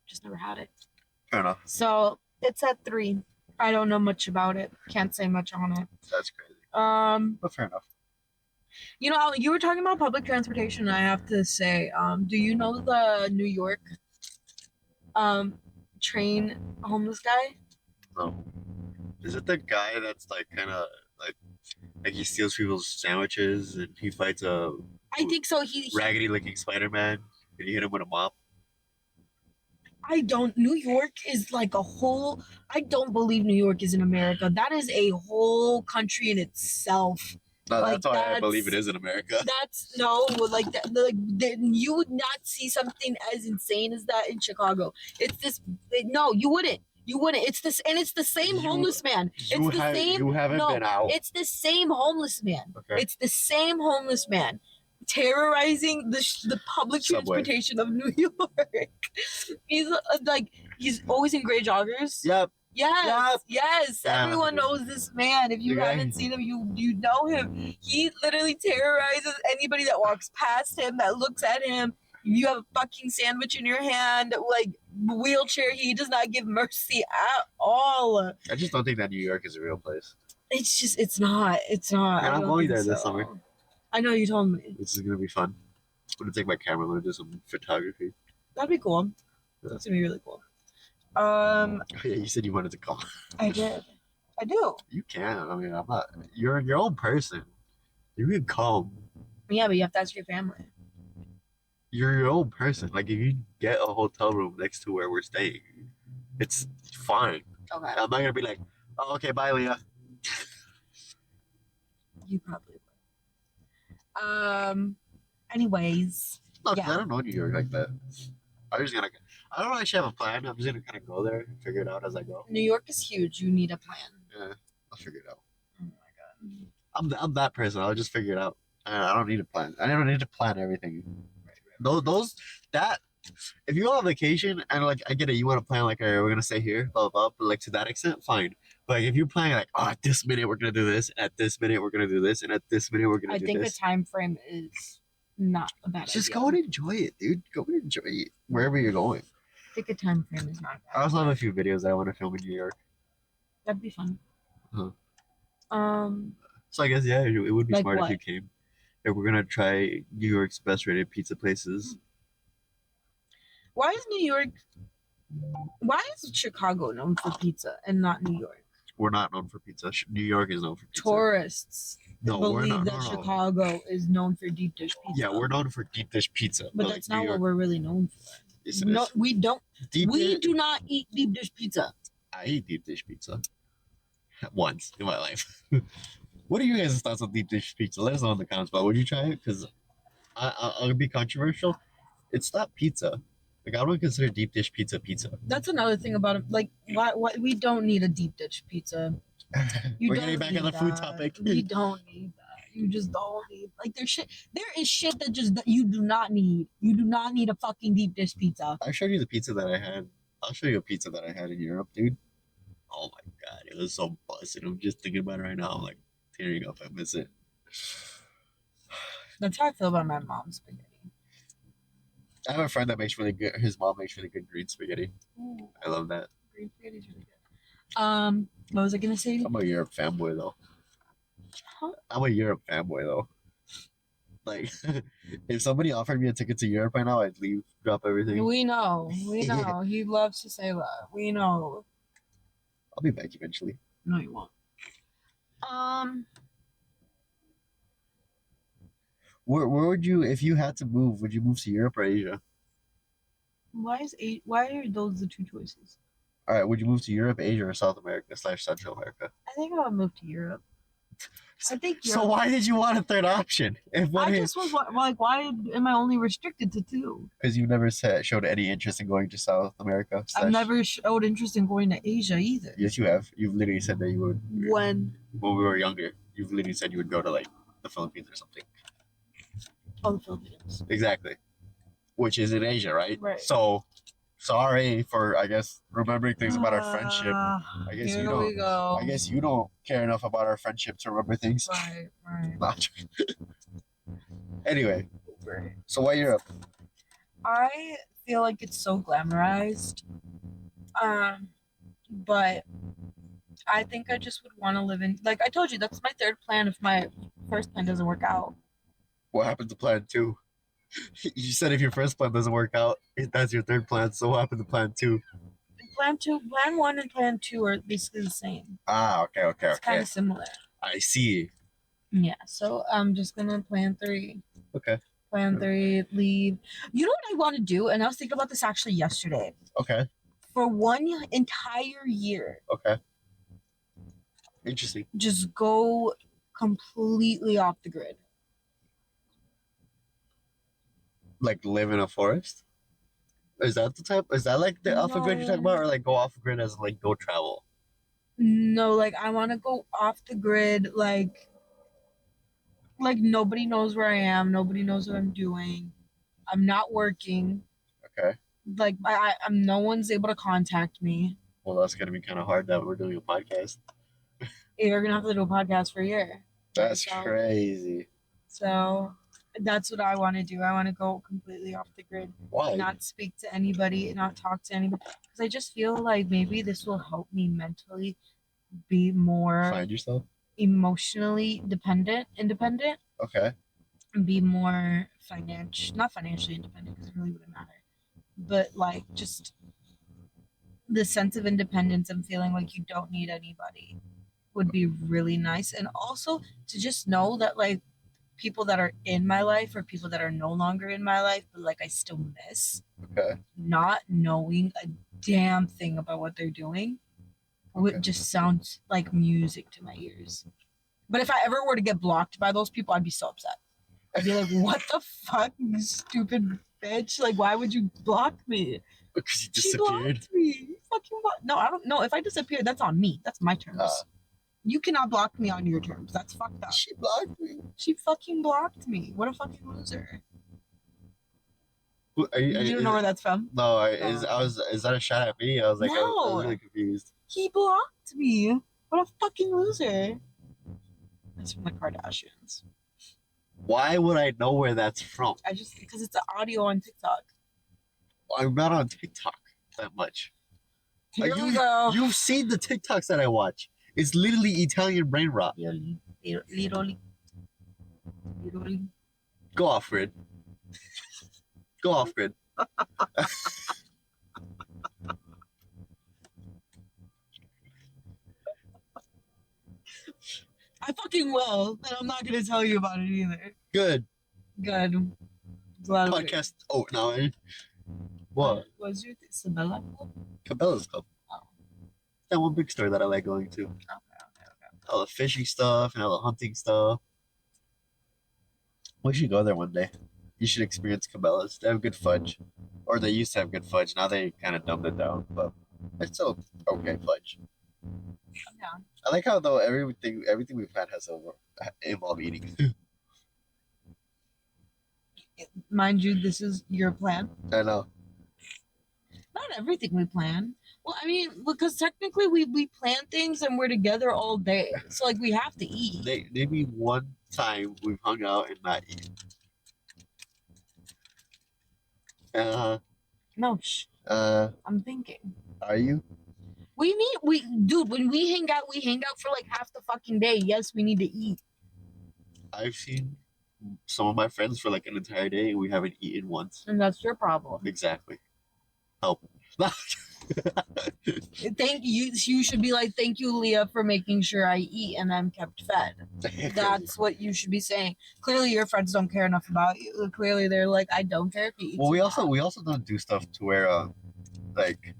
just never had it. Fair enough. So it's at 3. I don't know much about it. Can't say much on it. That's crazy. But fair enough. You know, you were talking about public transportation, and I have to say, do you know the New York train homeless guy? No. Is it the guy that's like kind of like he steals people's sandwiches and he fights a I think so. He raggedy looking Spider-Man and you hit him with a mop? New York is like a whole, I don't believe New York is in America. That is a whole country in itself. No, Like, that's why I believe it is in America. That's no, you would not see something as insane as that in Chicago. It's this, no, you wouldn't. You wouldn't. It's this, and it's the same homeless man. You It's the same. You haven't No, been out. it's the same homeless man. Okay. It's the same homeless man terrorizing the public Subway. transportation of New York. He's he's always in gray joggers. Yep. Yes, yes. Yeah. Everyone knows this man. If you haven't seen him, you know him. He literally terrorizes anybody that walks past him, that looks at him. You have a fucking sandwich in your hand, like wheelchair. He does not give mercy at all. I just don't think that New York is a real place. It's just, it's not. It's not. And I'm going there this summer. I know, you told me. This is gonna be fun. I'm gonna take my camera. I'm gonna do some photography. That'd be cool. That's gonna be really cool. Yeah, you said you wanted to come. I did. I do. You can. I mean, I'm not. You're your own person. You can come. Yeah, but you have to ask your family. You're your own person. Like if you get a hotel room next to where we're staying, it's fine. Okay. I'm not gonna be like, oh, okay, bye, Leah. You probably would. Anyways. No, yeah. I don't know New York like that. I don't actually have a plan. I'm just gonna kind of go there and figure it out as I go. New York is huge. You need a plan. Yeah, I'll figure it out. Oh my god. I'm that person. I'll just figure it out. I don't need a plan. I don't need to plan everything. Those that if you go on vacation and like I get it, you want to plan like, all right, we're gonna stay here, blah blah blah. But like to that extent, fine. But like, if you're planning like, oh, at this minute we're gonna do this, at this minute we're gonna do this, and at this minute we're gonna do this. I think the time frame is not a bad Just idea. go and enjoy it, dude. Go and enjoy it wherever you're going. I think the time frame is not bad. I also have a few videos that I want to film in New York. That'd be fun. Huh. So I guess yeah, it would be like smart what? If you came. If we're gonna try New York's best rated pizza places. Why is New York? Why is Chicago known for pizza and not New York? We're not known for pizza. New York is known for pizza. Tourists believe that Chicago is known for deep dish pizza. Yeah, we're known for deep dish pizza. But that's like not what we're really known for. Yes, no, we don't. We do not eat deep dish pizza. I eat deep dish pizza once in my life. What are you guys' thoughts on deep dish pizza? Let us know in the comments. But would you try it? Because I'll be controversial. It's not pizza. Like I don't consider deep dish pizza pizza. That's another thing about it. Like why we don't need a deep dish pizza. We're getting back on the food topic. We don't need that. You just don't need like there's shit. There is shit that you do not need. You do not need a fucking deep dish pizza. I showed you the pizza that I had. I'll show you a pizza that I had in Europe, dude. Oh my god, it was so busted. I'm just thinking about it right now. I'm like tearing up. I miss it. That's how I feel about my mom's spaghetti. I have a friend that makes really good. His mom makes really good green spaghetti. Ooh, I love that. Green spaghetti's really good. What was I gonna say? I'm a Europe fanboy though. Huh? I'm a Europe fanboy though. Like, if somebody offered me a ticket to Europe right now, I'd leave, drop everything. We know. He loves to say that. We know. I'll be back eventually. No, you won't. Where would you, if you had to move, would you move to Europe or Asia? Why are those the two choices? All right, would you move to Europe, Asia, or South America / Central America? I think I would move to Europe. I think Europe. So why did you want a third option? Just was like, why am I only restricted to two? Because you never showed any interest in going to South America. I've never showed interest in going to Asia either. Yes, you have. You've literally said that you would. When we were younger, you've literally said you would go to like the Philippines or something. Oh, the Philippines. Exactly. Which is in Asia, right? Right. So, sorry for, I guess, remembering things about our friendship. I guess you don't. I guess you don't care enough about our friendship to remember things. Right. Anyway, so why Europe? I feel like it's so glamorized. But I think I just would want to live in, like I told you, that's my third plan if my first plan doesn't work out. What happened to plan 2? You said if your first plan doesn't work out, that's your third plan. So what happened to plan 2? Plan 1 and plan 2 are basically the same. Ah, okay. It's kind of similar. I see. Yeah, so I'm just gonna plan 3. Okay. Plan 3, leave. You know what I want to do? And I was thinking about this actually yesterday. Okay. For one entire year. Okay. Interesting. Just go completely off the grid. Like live in a forest? Is that the type? Is that like the off the grid you're talking about, or like go off the grid as like go travel? No, like I want to go off the grid, like nobody knows where I am, nobody knows what I'm doing. I'm not working. Okay. Like I'm no one's able to contact me. Well, that's gonna be kind of hard that we're doing a podcast. You're gonna have to do a podcast for a year. That's crazy. So that's what I want to do. I want to go completely off the grid. Why? Not speak to anybody, not talk to anybody. Because I just feel like maybe this will help me mentally be more Find yourself? Emotionally independent. Okay. And be more not financially independent because it really wouldn't matter. But like just the sense of independence and feeling like you don't need anybody would be really nice. And also to just know that like people that are in my life or people that are no longer in my life, but like I still miss. Okay. Not knowing a damn thing about what they're doing would just sound like music to my ears. But if I ever were to get blocked by those people, I'd be so upset. I'd be like, what the fuck, you stupid bitch? Like, why would you block me? Because you disappeared. She blocked me. You fucking No, I don't know. If I disappear, that's on me. That's my terms. You cannot block me on your terms. That's fucked up. She blocked me. She fucking blocked me. What a fucking loser. You don't know where that's from? No, is that a shot at me? I was like, no. I was really confused. He blocked me. What a fucking loser. It's from the Kardashians. Why would I know where that's from? Because it's an audio on TikTok. I'm not on TikTok that much. Here we go. You've seen the TikToks that I watch. It's literally Italian brain rot. Literally. Go off grid. Go off grid. I fucking will, and I'm not gonna tell you about it either. Good. Podcast. Oh, no. What? Was your Sabella Club? Cabela's Club. Oh. That one big store that I like going to. Okay. All the fishing stuff and all the hunting stuff. We should go there one day. You should experience Cabela's. They have good fudge. Or they used to have good fudge. Now they kind of dumbed it down, but it's still okay fudge. I'm down. I like how though everything we've had has involved eating. Mind you, this is your plan. I know. Not everything we plan. Well, I mean, because technically we plan things and we're together all day, so like we have to eat. Maybe one time we've hung out and not eaten. No. I'm thinking. Are you? Dude, when we hang out for like half the fucking day. Yes, we need to eat. I've seen some of my friends for like an entire day and we haven't eaten once. And that's your problem. Exactly. Help. Thank you. You should be like, thank you, Leah, for making sure I eat and I'm kept fed. That's what you should be saying. Clearly, your friends don't care enough about you. Clearly, they're like, I don't care if you eat. Well, we also don't do stuff to where like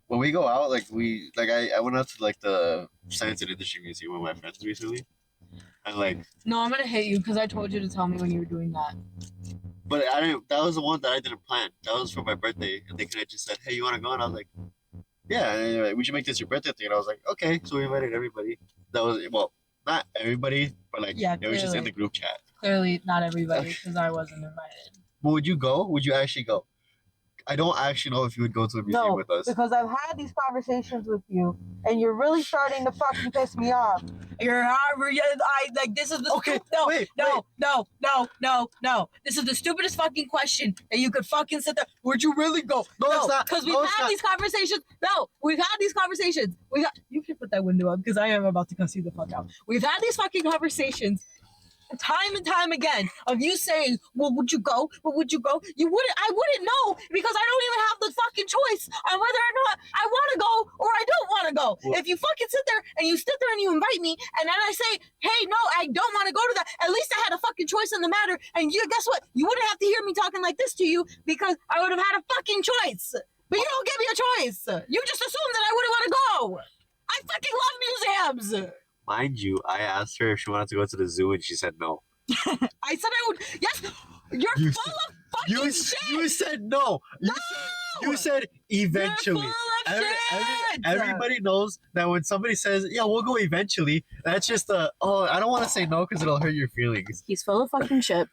when we go out, like I went out to like the Science and Industry Museum with my friends recently, and like. No, I'm gonna hit you because I told you to tell me when you were doing that. But I didn't. That was the one that I didn't plan. That was for my birthday, and they kind of just said, "Hey, you want to go?" And I was like, "Yeah." And like, we should make this your birthday thing. And I was like, "Okay." So we invited everybody. That was not everybody, but like it was just in the group chat. Clearly, not everybody because I wasn't invited. But would you go? Would you actually go? I don't actually know if you would go to a museum with us. Because I've had these conversations with you, and you're really starting to fucking piss me off. This is the no. This is the stupidest fucking question that you could fucking sit there. Would you really go? No, it's not. Because we've had these conversations. No, we've had these conversations. You should put that window up because I am about to cuss you the fuck out. We've had these fucking conversations. time and time again of you saying, "Well, would you go? Well, would you go?" I wouldn't know because I don't even have the fucking choice on whether or not I want to go or I don't want to go. Well, if you fucking sit there and you invite me, and then I say, "Hey, no, I don't want to go to that," at least I had a fucking choice in the matter. And you, guess what? You wouldn't have to hear me talking like this to you because I would have had a fucking choice. But you don't give me a choice. You just assume that I wouldn't want to go. I fucking love museums. Mind you, I asked her if she wanted to go to the zoo, and she said no. I said I would. Yes, you're full of fucking shit. You said no. You said eventually. You're full of shit. Everybody knows that when somebody says, "Yeah, we'll go eventually," that's just I don't want to say no because it'll hurt your feelings. He's full of fucking shit.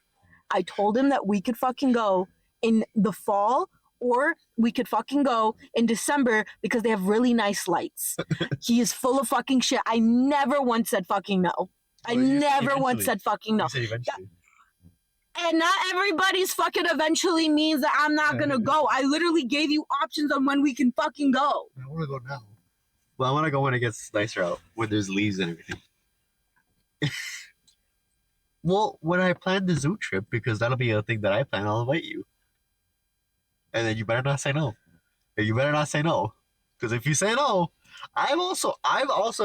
I told him that we could fucking go in the fall or we could fucking go in December because they have really nice lights. He is full of fucking shit. I never once said fucking no. I never once said fucking no. You said eventually. And not everybody's fucking eventually means that I'm not gonna go. I literally gave you options on when we can fucking go. I want to go now. Well, I want to go when it gets nicer out, when there's leaves and everything. Well, when I plan the zoo trip, because that'll be a thing that I plan, I'll invite you. And then you better not say no. And you better not say no. Because if you say no, I've also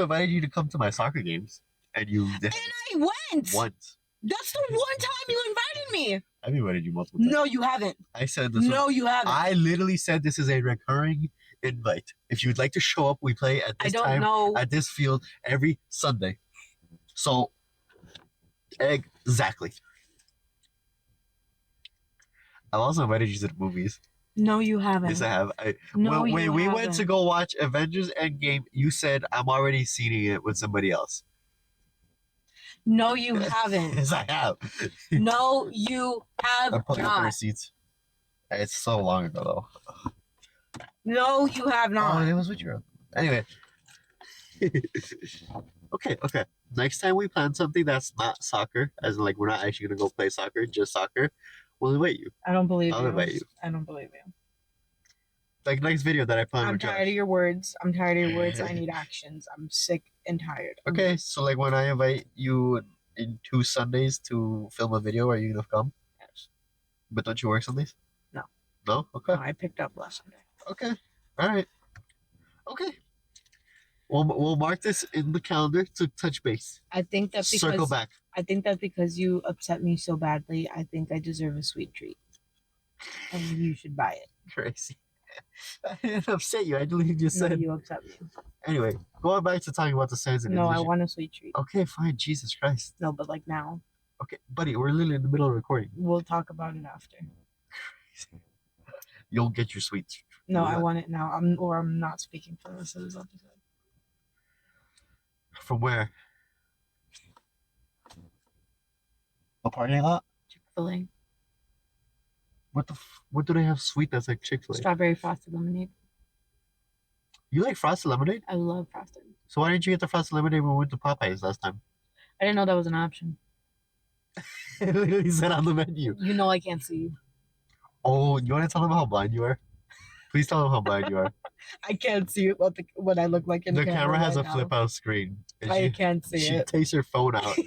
invited you to come to my soccer games. And I went. Once. That's the one time you invited me. I've invited you multiple times. No, you haven't. I said this. No, you haven't. I literally said this is a recurring invite. If you'd like to show up, we play at this time at this field every Sunday. So, exactly. I've also invited you to the movies. No, you haven't. Yes, I have. When we went to go watch Avengers Endgame, you said I'm already seeing it with somebody else. No, you haven't. Yes, I have. No, you have I'm pulling up the not. receipts. It's so long ago, though. No, you have not. Oh, it was with you. Anyway. Okay. Next time we plan something that's not soccer, as in like we're not actually gonna go play soccer, just soccer, we'll invite you. I don't believe I'll invite you. I don't believe you. Like next video that I plan I'm with tired Josh. of your words. I'm tired of your words. I need actions. I'm sick and tired. Okay, so like when I invite you in 2 Sundays to film a video, are you gonna come? Yes. But don't you work Sundays? No. No? Okay. No, I picked up last Sunday. Okay. All right. Okay. We'll mark this in the calendar to touch base. I think that because Circle back. I think that because you upset me so badly, I think I deserve a sweet treat, and you should buy it. Crazy. I didn't upset you. I literally just said. You upset me. Anyway, going back to talking about the signs of No, I want a sweet treat. Okay, fine. Jesus Christ. No, but like now. Okay, buddy, we're literally in the middle of recording. We'll talk about it after. You'll get your sweet. No, I want it now. I'm not speaking for the rest of this episode. From where? A parking lot? Chick-fil-A. What do they have sweet that's like Chick-fil-A? Strawberry frosted lemonade. You like frosted lemonade? I love frosted. So why didn't you get the frosted lemonade when we went to Popeyes last time? I didn't know that was an option. It literally said on the menu. You know I can't see you. Oh, you want to tell them how blind you are? Please tell them how blind you are. I can't see what I look like in the the camera. Camera has right a flip out screen. I can't see she it. She takes her phone out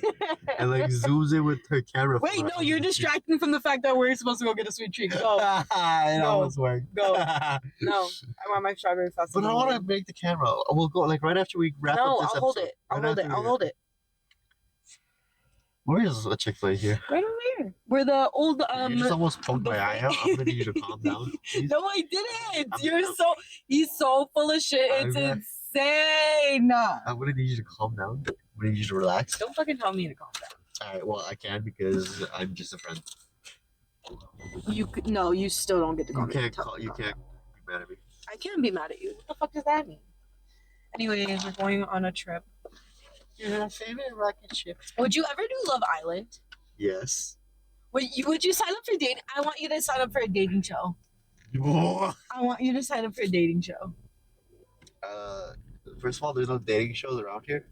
and like zooms in with her camera. Wait, no, you're distracting from the fact that we're supposed to go get a sweet treat. Go. It almost worked. Go. No, I want my strawberry frosted. But I want to make the camera. We'll go like right after we wrap up this episode. I'll hold it. I'll hold it. Where is a Chick-fil-A here? Right over here. Where the old You just almost poked my eye out. I'm gonna need you to calm down. Please. No, I didn't. He's so full of shit. It's insane. I'm gonna need you to calm down. I'm gonna need you to relax. Don't fucking tell me to calm down. Alright, well I can because I'm just a friend. You still don't get to calm down. You can't be mad at me. I can't be mad at you. What the fuck does that mean? Anyways, we're going on a trip. You're my favorite rocket ship. Would you ever do Love Island? Yes. Would you sign up for dating? I want you to sign up for a dating show. I want you to sign up for a dating show. First of all, there's no dating shows around here.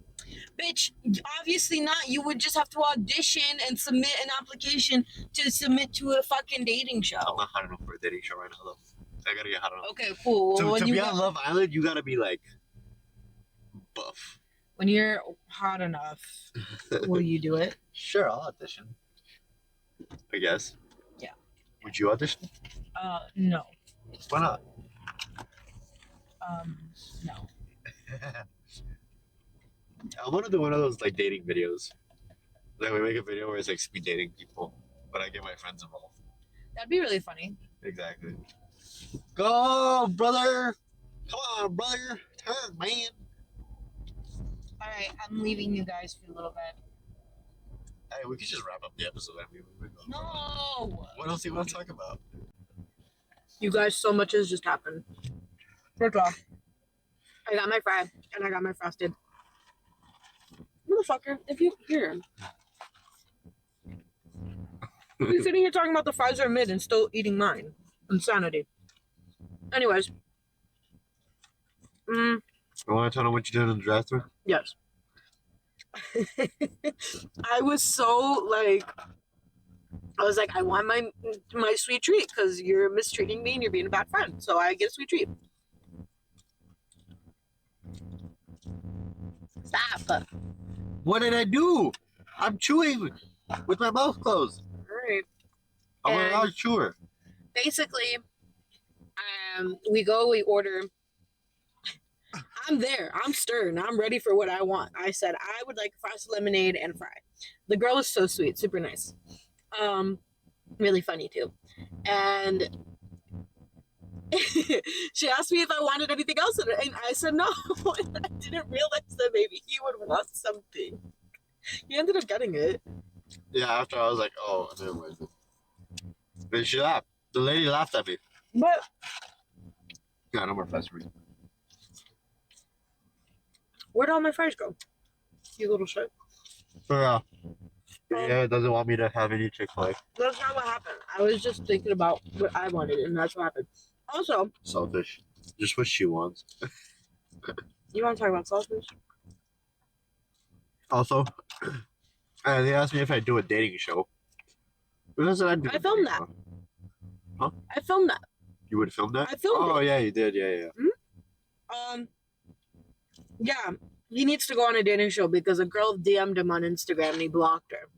Bitch, obviously not. You would just have to audition and submit an application to submit to a fucking dating show. I'm not hot enough for a dating show right now, though. I gotta get hot enough. Okay, cool. To be on Love Island, you gotta be like buff. When you're hot enough, will you do it? Sure, I'll audition. I guess. Yeah. Would you audition? No. Why not? No. I want to do one of those like dating videos. Like we make a video where it's like speed dating people, but I get my friends involved. That'd be really funny. Exactly. Go, brother! Come on, brother! Turn, man! Alright, I'm leaving you guys for a little bit. Hey, we could just wrap up the episode. I mean, No! what else do you want to talk about? You guys, so much has just happened. First off, I got my fry and I got my frosted. Motherfucker, if you hear you're sitting here talking about the fries are mid and still eating mine. Insanity. Anyways. You want to tell them what you did in the drive-thru? Yes. I was so like, I was like, I want my sweet treat because you're mistreating me and you're being a bad friend. So I get a sweet treat. Stop. What did I do? I'm chewing with my mouth closed. Alright. I'm a large chewer. Basically, we order. I'm there. I'm stirring. I'm ready for what I want. I said I would like frosted lemonade and fry. The girl is so sweet, super nice. Really funny too. And she asked me if I wanted anything else, and I said no. And I didn't realize that maybe he would want something. He ended up getting it. Yeah, after I was like, oh, never mind. Then she laughed. The lady laughed at me. But Yeah, no more fries for me. where'd all my fries go? You little shit. Yeah, doesn't want me to have any Chick-fil-A. That's not what happened. I was just thinking about what I wanted, and that's what happened. Also, Selfish. Just what she wants. you want to talk about sausage? Also, they asked me if I'd do a dating show. I said I'd do I filmed that. Huh? I filmed that. You would film that? I filmed it. it. Yeah, you did. Yeah. Yeah, he needs to go on a dating show because a girl DM'd him on Instagram and he blocked her.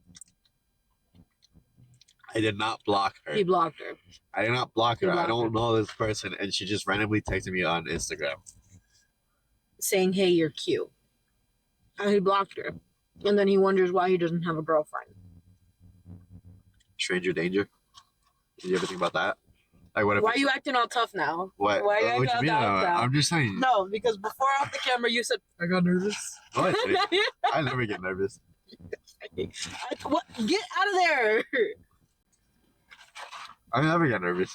I did not block her. He blocked her. I did not block He her. I blocked don't know this person, and she just randomly texted me on Instagram. Saying, hey, you're cute. And he blocked her. And then he wonders why he doesn't have a girlfriend. Stranger danger. Did you ever think about that? Like, what if Why are you acting all tough now? What? Why are you acting all tough now? I'm just saying. No, because before off the camera you said, I got nervous. What? I never get nervous. What? Get out of there! I never get nervous.